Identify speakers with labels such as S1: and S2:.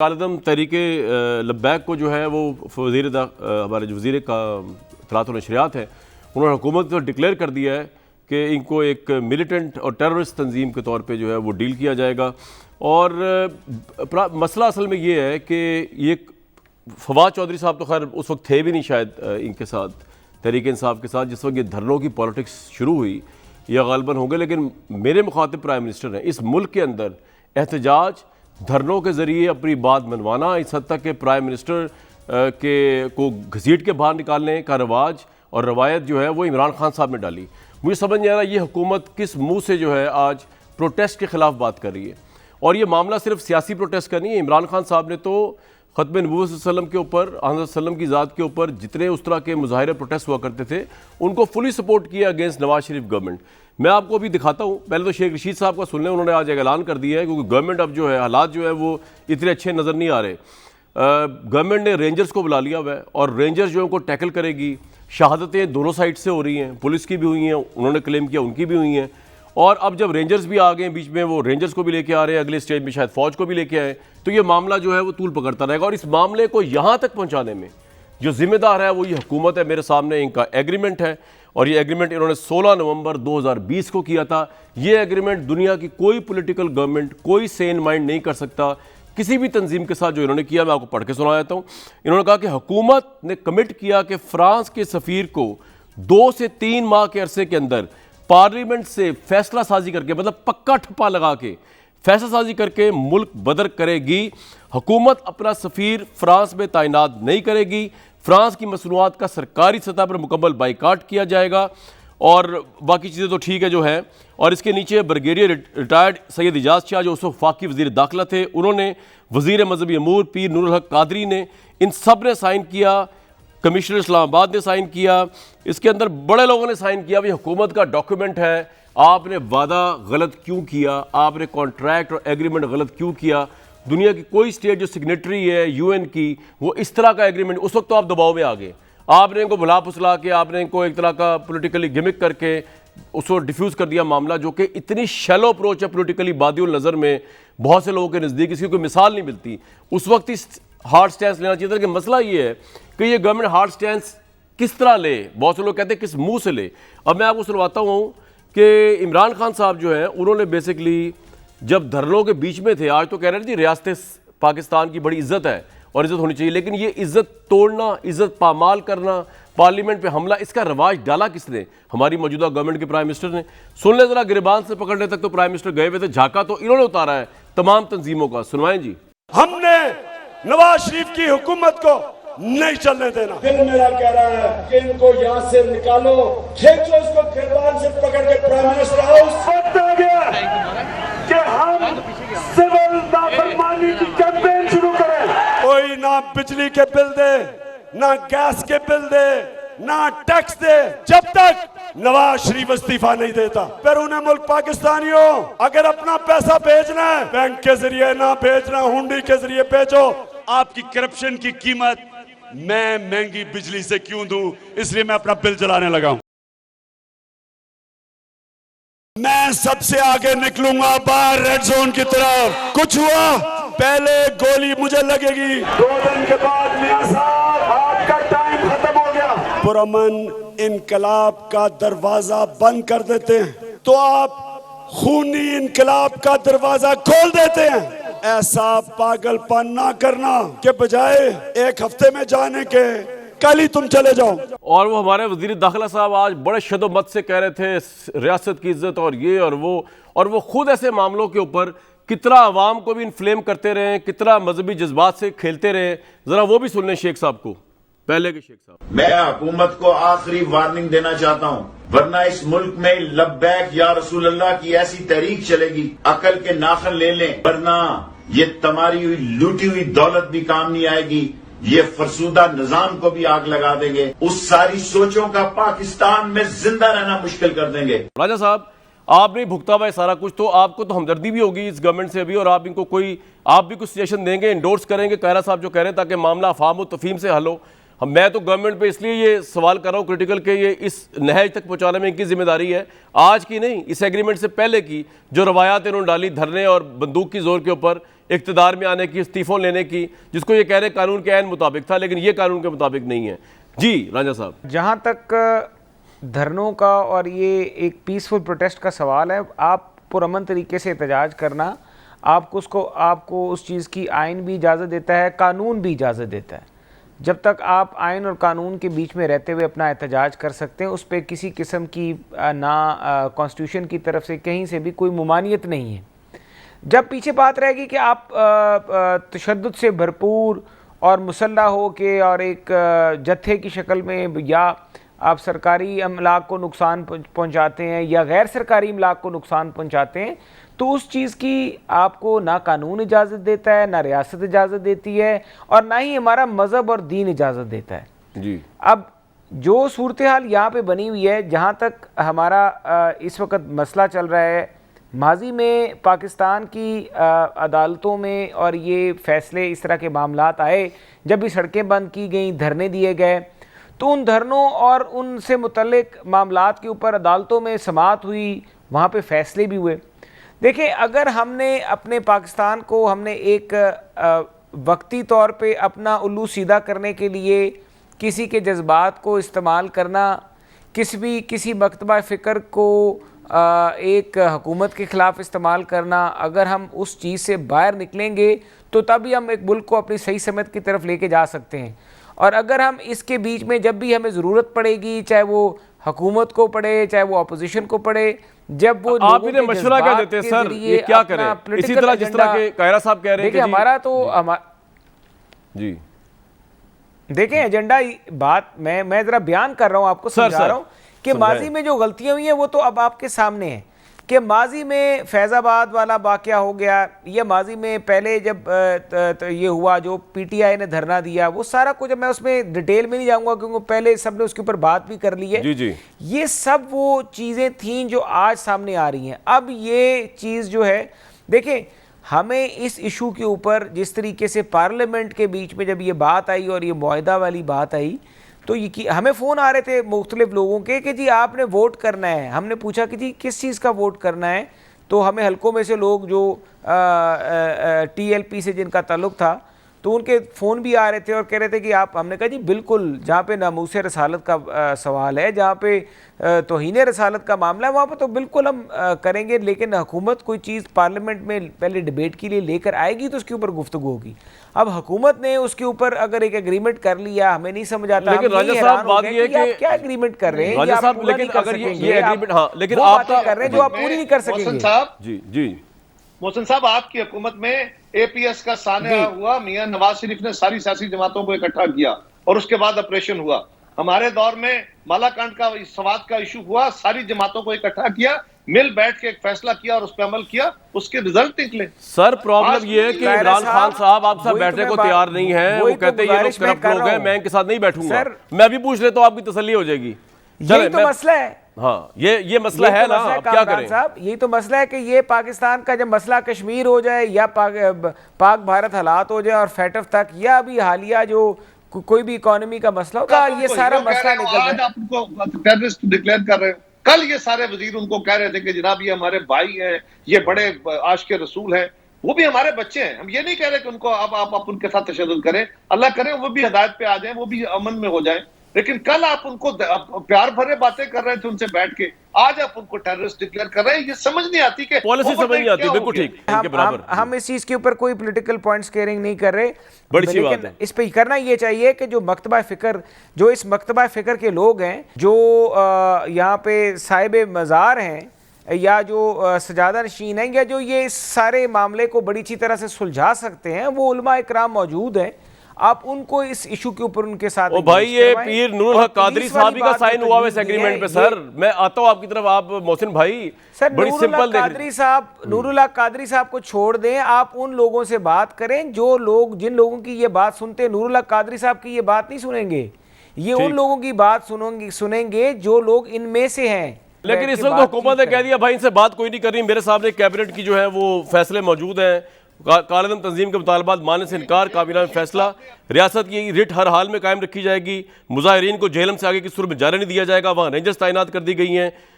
S1: कालदम तहरीके लब्बैक को जो है वो हमारे जो वज़ीर का इत्तलात व नशरियात हैं उन्होंने हुकूमत को डिक्लेयर कर दिया है कि इनको एक मिलिटेंट और टेररिस्ट तंजीम के तौर पे जो है वो डील किया जाएगा। और मसला असल में ये है कि ये फवाद चौधरी साहब तो खैर उस वक्त थे भी नहीं शायद इनके साथ तहरीक इंसाफ के साथ जिस वक्त ये धरनों की पॉलिटिक्स शुरू हुई या गालिबन होंगे, लेकिन मेरे मुखातिब प्राइम मिनिस्टर हैं। इस मुल्क के अंदर एहतजाज धरनों के ज़रिए अपनी बात मनवाना, इस हद तक कि प्राइम मिनिस्टर के को घसीट के बाहर निकालने का रवाज और रवायत जो है वो इमरान खान साहब ने डाली। मुझे समझ नहीं आ रहा ये हुकूमत किस मुंह से जो है आज प्रोटेस्ट के ख़िलाफ़ बात कर रही है। और ये मामला सिर्फ सियासी प्रोटेस्ट का नहीं है। इमरान खान साहब ने तो ख़त्म नबूवत सल्लम के ऊपर, हज़रत सल्लम की ज़ात के ऊपर जितने उस तरह के मुज़ाहिरे प्रोटेस्ट हुआ करते थे उनको फुली सपोर्ट किया अगेंस्ट नवाज शरीफ गवर्नमेंट। मैं आपको अभी दिखाता हूँ, पहले तो शेख रशीद साहब का सुन लें। उन्होंने आज एक ऐलान कर दिया है क्योंकि गवर्नमेंट अब जो है हालात जो है वो इतने अच्छे नज़र नहीं आ रहे। गवर्नमेंट ने रेंजर्स को बुला लिया हुआ है और रेंजर्स जो है उनको टैकल करेगी। शहादतें दोनों साइड से हो रही हैं, पुलिस की भी हुई हैं, उन्होंने क्लेम किया उनकी भी हुई हैं। और अब जब रेंजर्स भी आ गए बीच में, वो रेंजर्स को भी लेके आ रहे हैं, अगले स्टेज में शायद फौज को भी लेके आए, तो ये मामला जो है वो तूल पकड़ता रहेगा। और इस मामले को यहाँ तक पहुँचाने में जो जिम्मेदार है वो ये हुकूमत है। मेरे सामने इनका एग्रीमेंट है और ये एग्रीमेंट इन्होंने 16 नवंबर 2020 को किया था। ये एग्रीमेंट दुनिया की कोई पॉलिटिकल गवर्नमेंट, कोई सेन माइंड नहीं कर सकता किसी भी तंजीम के साथ जो इन्होंने किया। मैं आपको पढ़ के सुना देता हूँ। इन्होंने कहा कि हुकूमत ने कमिट किया कि फ्रांस के सफ़ीर को 2 से 3 माह के अरसे के अंदर पार्लियामेंट से फैसला साजी करके, मतलब पक्का ठप्पा लगा के फैसला साजी करके मुल्क बदर करेगी। हुकूमत अपना सफ़ीर फ्रांस में तैनात नहीं करेगी। फ्रांस की मसनूआत का सरकारी सतह पर मुकम्मल बाइकाट किया जाएगा और बाकी चीज़ें तो ठीक है जो है। और इसके नीचे ब्रिगेडियर रिटायर्ड सैयद इजाज़ शाह जो उस वक्त फाकी वज़ीर दाखिला थे, उन्होंने वज़ीर मजहबी अमूर पीर नूरुल हक कादरी ने, इन सब ने साइन किया। कमिश्नर इस्लामाबाद ने साइन किया। इसके अंदर बड़े लोगों ने साइन किया। भाई हुकूमत का डॉक्यूमेंट है, आपने वादा गलत क्यों किया, आपने कॉन्ट्रैक्ट और एग्रीमेंट गलत क्यों किया। दुनिया की कोई स्टेट जो सिग्नेटरी है यूएन की, वो इस तरह का एग्रीमेंट, उस वक्त तो आप दबाव में आ गए, आपने इनको भुला फुसला के, आपने इनको एक तरह का पॉलिटिकली गिमिक करके उसको डिफ्यूज़ कर दिया मामला, जो कि इतनी शैलो अप्रोच है पॉलिटिकली बादियुल नज़र में बहुत से लोगों के नज़दीक, इसकी कोई मिसाल नहीं मिलती। उस वक्त इस हार्ड स्टैंस लेना चाहिए था। कि मसला ये है कि ये गवर्नमेंट हार्ड स्टैंस किस तरह ले, बहुत से लोग कहते हैं किस मुंह से ले। अब मैं आपको सुनवाता हूँ कि इमरान खान साहब जो है उन्होंने बेसिकली जब धरनों के बीच में थे, आज तो कह रहे थे जी रियासत पाकिस्तान की बड़ी इज्जत है और इज्जत होनी चाहिए, लेकिन ये इज्जत तोड़ना, इज्जत पामाल करना, पार्लियामेंट पे हमला, इसका रवाज डाला किसने? हमारी मौजूदा गवर्नमेंट के प्राइम मिनिस्टर ने। सुन ले जरा, गिरबान से पकड़ने तक तो प्राइम मिनिस्टर गए हुए थे, झाका तो इन्होंने उतारा है तमाम तंजीमों का। सुनवाएं जी।
S2: हमने नवाज शरीफ की हुकूमत को नहीं चलने देना।
S3: दिल मेरा कह रहा है कि इनको यहाँ से निकालो, खींचो इसको गिरबान से पकड़ के प्राइम मिनिस्टर हाउस।
S2: वक्त आ गया कि हम सिविल नाफरमानी की कैंपेन शुरू करें। कोई ना बिजली के बिल दे, ना गैस के बिल दे, ना टैक्स दे, जब तक नवाज शरीफ इस्तीफा नहीं देता। बैरून मुल्क पाकिस्तानियों, अगर अपना पैसा भेजना है बैंक के जरिए ना भेजना, हुंडी के जरिए भेजो। आपकी करप्शन की कीमत मैं महंगी बिजली से क्यों दूं, इसलिए मैं अपना बिल जलाने लगा हूं। मैं सबसे आगे निकलूंगा बाहर रेड जोन की तरफ। कुछ हुआ पहले गोली मुझे लगेगी, 2 दिन के बाद मियां साहब आपका टाइम खत्म हो गया। पुरअमन इनकलाब का दरवाजा बंद कर देते हैं तो आप खूनी इनकलाब का दरवाजा खोल देते हैं। ऐसा पागलपन ना करना के बजाय 1 हफ्ते में जाने के कल ही तुम चले जाओ।
S1: और वो हमारे वज़ीर दाखिला साहब आज बड़े शदोमत से कह रहे थे रियासत की इज्जत और ये और वो खुद ऐसे मामलों के ऊपर कितना आवाम को भी इन्फ्लेम करते रहे, कितना मजहबी जज्बात से खेलते रहे। जरा वो भी सुन लें शेख साहब को, पहले के शेख साहब।
S4: मैं हुकूमत को आखिरी वार्निंग देना चाहता हूं, वरना इस मुल्क में लब्बैक या रसूल अल्लाह की ऐसी तहरीक चलेगी, अकल के नाखन ले लें, वरना ये तमारी हुई लूटी हुई दौलत भी काम नहीं आएगी, ये फरसूदा निजाम को भी आग लगा देंगे, उस सारी सोचों का पाकिस्तान में जिंदा रहना मुश्किल कर देंगे।
S1: राजा साहब, आपने भुगता हुआ है सारा कुछ, तो आपको तो हमदर्दी भी होगी इस गवर्नमेंट से भी, और आप इनको आप भी कुछ सजेशन देंगे, इंडोर्स करेंगे कायरा साहब जो कह रहे हैं, ताकि मामला अफाम व तफहीम से हल हो। मैं तो गवर्नमेंट पे इसलिए ये सवाल कर रहा हूँ क्रिटिकल के ये इस नहज तक पहुँचाने में इनकी जिम्मेदारी है, आज की नहीं, इस एग्रीमेंट से पहले की जो रवायात इन्होंने डाली धरने और बंदूक की जोर के ऊपर, इक़्तिदार में आने की, इस्तीफ़ों लेने की, जिसको ये कह रहे कानून के ऐन मुताबिक था, लेकिन ये कानून के मुताबिक नहीं है। जी राजा साहब,
S5: जहाँ तक धरनों का और ये एक पीसफुल प्रोटेस्ट का सवाल है, आप पुरअमन तरीके से एहतजाज करना, आपको उस चीज़ की आइन भी इजाज़त देता है, कानून भी इजाज़त देता है। जब तक आप आइन और कानून के बीच में रहते हुए अपना एहतजाज कर सकते हैं, उस पर किसी किस्म की ना कॉन्स्टिट्यूशन की तरफ से कहीं से भी कोई मुमानियत नहीं है। जब पीछे बात रहेगी कि आप तशद्दुद से भरपूर और मुसल्ला हो के और एक जत्थे की शक्ल में, या आप सरकारी अमलाक को नुकसान पहुंचाते हैं या गैर सरकारी अमलाक को नुकसान पहुंचाते हैं, तो उस चीज़ की आपको ना कानून इजाज़त देता है, ना रियासत इजाज़त देती है, और ना ही हमारा मज़हब और दीन इजाज़त देता है
S1: जी।
S5: अब जो सूरत हाल यहाँ पे बनी हुई है, जहाँ तक हमारा इस वक्त मसला चल रहा है, माजी में पाकिस्तान की अदालतों में और ये फ़ैसले, इस तरह के मामलात आए, जब भी सड़कें बंद की गई, धरने दिए गए, तो उन धरनों और उनसे मुतल्लिक मामलात के ऊपर अदालतों में समाअत हुई, वहाँ पे फ़ैसले भी हुए। देखिए, अगर हमने अपने पाकिस्तान को हमने एक वक्ती तौर पे अपना उल्लू सीधा करने के लिए किसी के जज्बात को इस्तेमाल करना, किसी मकतबा फ़िक्र को एक हुकूमत के ख़िलाफ़ इस्तेमाल करना, अगर हम उस चीज़ से बाहर निकलेंगे तो तभी हम एक मुल्क को अपनी सही समत की तरफ लेके जा सकते हैं। और अगर हम इसके बीच में जब भी हमें ज़रूरत पड़ेगी, चाहे वो हुकूमत को पड़े, चाहे वो अपोजिशन को पड़े, जब वो
S1: आप इन्हें मशवरा क्या देते हैं सर, ये क्या करें? इसी तरह जिस तरह के कायरा साहब कह रहे हैं कि
S5: हमारा तो
S1: जी
S5: देखें एजेंडा बात मैं जरा बयान कर रहा हूं, आपको समझा रहा हूं कि माजी में जो गलतियां हुई हैं वो तो अब आपके सामने है कि माजी में फैज़ाबाद वाला वाक़या हो गया, या माजी में पहले जब ये हुआ जो पीटीआई ने धरना दिया, वो सारा कुछ, मैं उसमें डिटेल में नहीं जाऊंगा क्योंकि पहले सबने उसके ऊपर बात भी कर ली है।
S1: जी जी।
S5: ये सब वो चीज़ें थीं जो आज सामने आ रही हैं। अब ये चीज़ जो है, देखें, हमें इस इशू के ऊपर जिस तरीके से पार्लियामेंट के बीच में जब ये बात आई और ये मुआहदा वाली बात आई, तो ये हमें फ़ोन आ रहे थे मुख्तलिफ लोगों के कि जी आपने वोट करना है। हमने पूछा कि जी किस चीज़ का वोट करना है, तो हमें हलकों में से लोग जो TLP से जिनका ताल्लुक़ था, तो उनके फ़ोन भी आ रहे थे और कह रहे थे कि आप, हमने कहा जी बिल्कुल, जहाँ पे नामूस रसालत का सवाल है, जहाँ पे तौहीन रसालत का मामला है, वहाँ पर तो बिल्कुल हम करेंगे, लेकिन हुकूमत कोई चीज़ पार्लियामेंट में पहले डिबेट के लिए लेकर आएगी तो उसके ऊपर गुफ्तगू होगी। अब हुकूमत ने उसके ऊपर अगर एक एग्रीमेंट कर लिया, हमें नहीं समझ आता,
S1: लेकिन राजा साहब बात ये है कि
S5: क्या एग्रीमेंट कर रहे हैं
S1: राजा साहब, लेकिन अगर ये एग्रीमेंट, हाँ, लेकिन
S5: आप कर रहे हैं जो आप पूरी नहीं कर सकेंगे।
S1: जी जी
S6: मोहसिन साहब, आपकी हुकूमत में APS का सानिया हुआ, मियां नवाज शरीफ ने सारी सियासी जमातों को इकट्ठा किया और उसके बाद ऑपरेशन हुआ। हमारे दौर में मालाकांड का, सवात का इशू हुआ, सारी जमातों को इकट्ठा किया, मिल बैठ के एक फैसला किया और उस पर अमल किया, उसके रिजल्ट निकले।
S1: सर प्रॉब्लम ये है कि इमरान खान साहब आप साथ बैठने को तैयार नहीं है, वो कहते हैं ये लोग करप्ट लोग हैं, मैं इनके साथ नहीं बैठूंगा। मैं भी पूछ लेता हूं, आपकी तसल्ली हो जाएगी।
S5: यही तो मसला है।
S1: हाँ, ये मसला है ना, अब क्या करें
S5: साहब, यही तो मसला है कि ये पाकिस्तान का जब मसला कश्मीर हो जाए या पाक भारत हालात हो जाए और फैटफ तक, या अभी हालिया जो कोई भी इकोनॉमी का मसला होगा, ये सारा मसला निकल रहा है।
S6: आप उनको टेररिस्ट डिक्लेयर कर रहे हो। कल ये सारे वजीर उनको कह रहे थे कि जनाब ये हमारे भाई हैं, ये बड़े आशिक रसूल हैं, वो भी हमारे बच्चे हैं। हम ये नहीं कह रहे कि उनको अब आप उनके साथ तशद्दुद करें, अल्लाह करे वो भी हिदायत पे आ जाएं, वो भी अमन में हो जाएं। लेकिन कल आप उनको प्यार भरे बातें कर रहे थे उनसे बैठ के, आज आप उनको टेररिस्ट डिक्लेयर कर रहे हैं। ये समझ नहीं आती कि
S1: पॉलिसी समझ नहीं आती। बिल्कुल ठीक, इनके बराबर।
S5: हम इस चीज के ऊपर कोई पॉलिटिकल पॉइंट्स केयरिंग नहीं कर रहे,
S1: बड़ी सी बात है।
S5: इस पे करना ये चाहिए कि जो मकतबा फिक्र, जो इस मकतबा फिक्र के लोग हैं, जो यहाँ पे साहिब मज़ार हैं या जो सजादा नशीन हैं, या जो ये इस सारे मामले को बड़ी अच्छी तरह से सुलझा सकते हैं, वो उलमा इकराम मौजूद हैं। आप उनको इस इशू के ऊपर उनके साथ,
S1: ओ भाई, ये पीर नूरुल हक कादरी साहब का साइन हुआ है इस एग्रीमेंट पे। सर मैं आता हूं आपकी तरफ, आप मोहसिन भाई,
S5: सर
S1: बड़ी सिंपल
S5: कादरी साहब, नूरुल हक कादरी साहब को छोड़ दें, आप उन लोगों से बात करें जो लोग, जिन लोगों की ये बात सुनते हैं। नूरुल हक कादरी साहब की ये बात नहीं सुनेंगे, ये उन लोगों की बात सुनेंगे जो लोग इनमें से हैं।
S1: लेकिन इस वक्त हुकूमत ने कह दिया भाई इनसे बात कोई नहीं करनी। मेरे सामने कैबिनेट की जो है वो फैसले मौजूद हैं, कालेदम तंजीम के मुतालबात मानने से इनकार, काबीना में फैसला, रियासत की रिट हर हाल में कायम रखी जाएगी, मुजाहिरीन को जेहलम से आगे की सूरत में जाने नहीं दिया जाएगा, वहाँ रेंजर्स तैनात कर दी गई हैं,